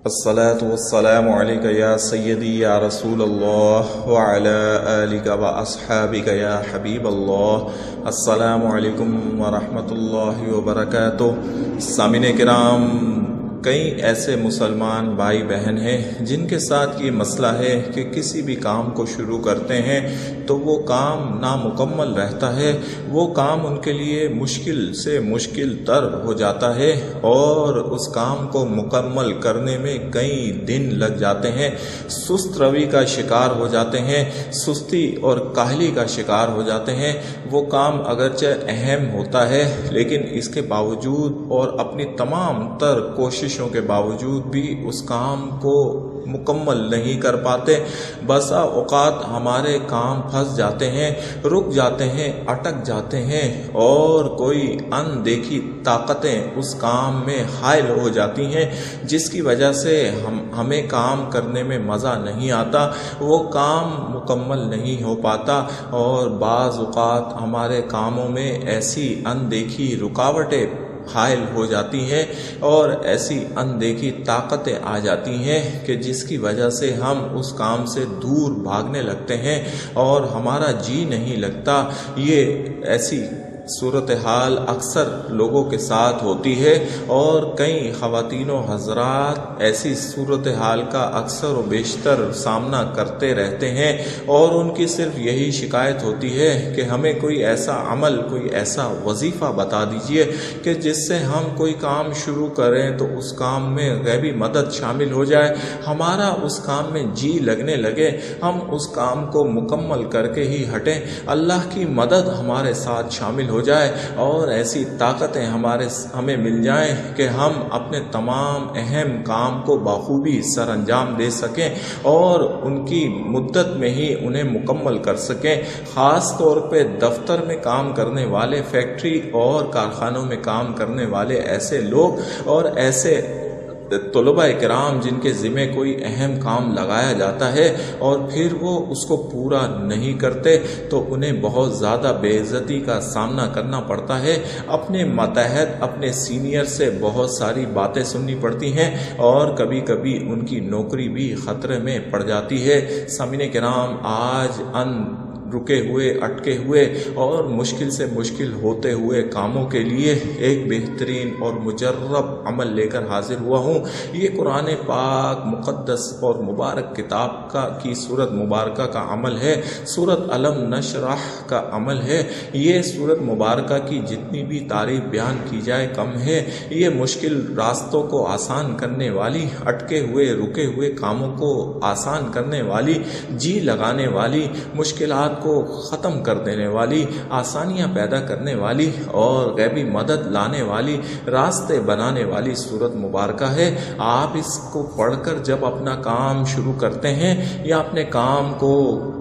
الصلاة والسلام عليك يا سيدي يا رسول الله وعلى آلك وأصحابك يا حبيب الله السلام علیکم ورحمۃ اللہ وبرکاتہ۔ سامعین کرام، کئی ایسے مسلمان بھائی بہن ہیں جن کے ساتھ یہ مسئلہ ہے کہ کسی بھی کام کو شروع کرتے ہیں تو وہ کام نامکمل رہتا ہے، وہ کام ان کے لیے مشکل سے مشکل تر ہو جاتا ہے اور اس کام کو مکمل کرنے میں کئی دن لگ جاتے ہیں، سست روی کا شکار ہو جاتے ہیں، سستی اور کاہلی کا شکار ہو جاتے ہیں۔ وہ کام اگرچہ اہم ہوتا ہے لیکن اس کے باوجود اور اپنی تمام تر کوششوں کے باوجود بھی اس کام کو مکمل نہیں کر پاتے۔ بسا اوقات ہمارے کام پھنس جاتے ہیں، رک جاتے ہیں، اٹک جاتے ہیں اور کوئی اندیکھی طاقتیں اس کام میں حائل ہو جاتی ہیں جس کی وجہ سے ہمیں کام کرنے میں مزہ نہیں آتا، وہ کام مکمل نہیں ہو پاتا اور بعض اوقات ہمارے کاموں میں ایسی اندیکھی رکاوٹیں حائل ہو جاتی ہیں اور ایسی اندیکھی طاقتیں آ جاتی ہیں کہ جس کی وجہ سے ہم اس کام سے دور بھاگنے لگتے ہیں اور ہمارا جی نہیں لگتا۔ یہ ایسی صورتحال اکثر لوگوں کے ساتھ ہوتی ہے اور کئی خواتین و حضرات ایسی صورتحال کا اکثر و بیشتر سامنا کرتے رہتے ہیں اور ان کی صرف یہی شکایت ہوتی ہے کہ ہمیں کوئی ایسا عمل، کوئی ایسا وظیفہ بتا دیجئے کہ جس سے ہم کوئی کام شروع کریں تو اس کام میں غیبی مدد شامل ہو جائے، ہمارا اس کام میں جی لگنے لگے، ہم اس کام کو مکمل کر کے ہی ہٹیں، اللہ کی مدد ہمارے ساتھ شامل ہو جائے اور ایسی طاقتیں ہمیں مل جائیں کہ ہم اپنے تمام اہم کام کو بخوبی سر انجام دے سکیں اور ان کی مدت میں ہی انہیں مکمل کر سکیں۔ خاص طور پہ دفتر میں کام کرنے والے، فیکٹری اور کارخانوں میں کام کرنے والے ایسے لوگ اور ایسے طلباء کرام جن کے ذمہ کوئی اہم کام لگایا جاتا ہے اور پھر وہ اس کو پورا نہیں کرتے تو انہیں بہت زیادہ بے عزتی کا سامنا کرنا پڑتا ہے، اپنے ماتحت اپنے سینئر سے بہت ساری باتیں سننی پڑتی ہیں اور کبھی کبھی ان کی نوکری بھی خطرے میں پڑ جاتی ہے۔ سامعین کرام، آج رکے ہوئے، اٹکے ہوئے اور مشکل سے مشکل ہوتے ہوئے کاموں کے لیے ایک بہترین اور مجرب عمل لے کر حاضر ہوا ہوں۔ یہ قرآن پاک مقدس اور مبارک کتاب کی سورت مبارکہ کا عمل ہے، سورت علم نشرح کا عمل ہے۔ یہ سورت مبارکہ کی جتنی بھی تعریف بیان کی جائے کم ہے۔ یہ مشکل راستوں کو آسان کرنے والی، اٹکے ہوئے رکے ہوئے کاموں کو آسان کرنے والی، جی لگانے والی، مشکلات کو ختم کر دینے والی، آسانیاں پیدا کرنے والی اور غیبی مدد لانے والی، راستے بنانے والی سورت مبارکہ ہے۔ آپ اس کو پڑھ کر جب اپنا کام شروع کرتے ہیں یا اپنے کام کو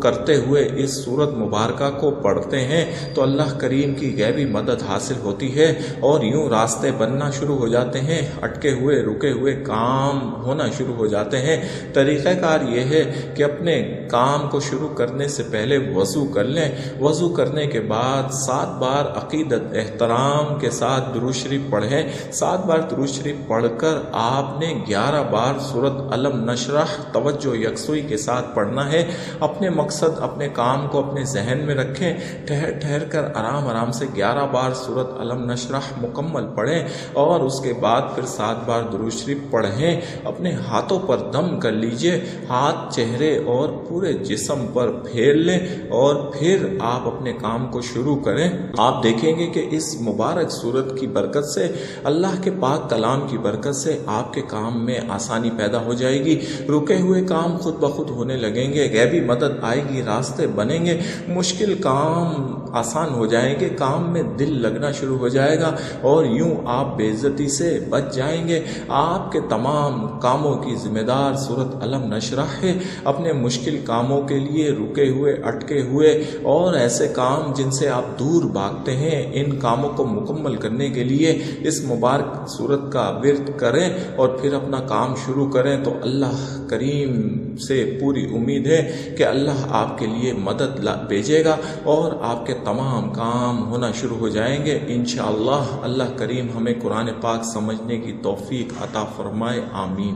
کرتے ہوئے اس سورت مبارکہ کو پڑھتے ہیں تو اللہ کریم کی غیبی مدد حاصل ہوتی ہے اور یوں راستے بننا شروع ہو جاتے ہیں، اٹکے ہوئے رکے ہوئے کام ہونا شروع ہو جاتے ہیں۔ طریقہ کار یہ ہے کہ اپنے کام کو شروع کرنے سے پہلے وضو کر لیں، وضو کرنے کے بعد 7 بار عقیدت احترام کے ساتھ درود شریف پڑھیں۔ 7 بار درود شریف پڑھ کر آپ نے 11 بار سورت علم نشرح توجہ یکسوئی کے ساتھ پڑھنا ہے۔ اپنے مقصد، اپنے کام کو اپنے ذہن میں رکھیں، ٹھہر ٹھہر کر آرام آرام سے 11 بار سورت علم نشرح مکمل پڑھیں اور اس کے بعد پھر 7 بار درود شریف پڑھیں۔ اپنے ہاتھوں پر دم کر لیجئے، ہاتھ چہرے اور پورے جسم پر پھیر لیں اور پھر آپ اپنے کام کو شروع کریں۔ آپ دیکھیں گے کہ اس مبارک سورت کی برکت سے، اللہ کے پاک کلام کی برکت سے آپ کے کام میں آسانی پیدا ہو جائے گی، رکے ہوئے کام خود بخود ہونے لگیں گے، غیبی مدد آئے گی، راستے بنیں گے، مشکل کام آسان ہو جائیں گے، کام میں دل لگنا شروع ہو جائے گا اور یوں آپ بے عزتی سے بچ جائیں گے۔ آپ کے تمام کاموں کی ذمہ دار سورت علم نشرح ہے۔ اپنے مشکل کاموں کے لیے رکے ہوئے، اٹکے ہوئے اور ایسے کام جن سے آپ دور بھاگتے ہیں، ان کاموں کو مکمل کرنے کے لیے اس مبارک سورت کا ورد کریں اور پھر اپنا کام شروع کریں تو اللہ کریم سے پوری امید ہے کہ اللہ آپ کے لیے مدد بھیجے گا اور آپ کے تمام کام ہونا شروع ہو جائیں گے انشاءاللہ۔ اللہ کریم ہمیں قرآن پاک سمجھنے کی توفیق عطا فرمائے، آمین۔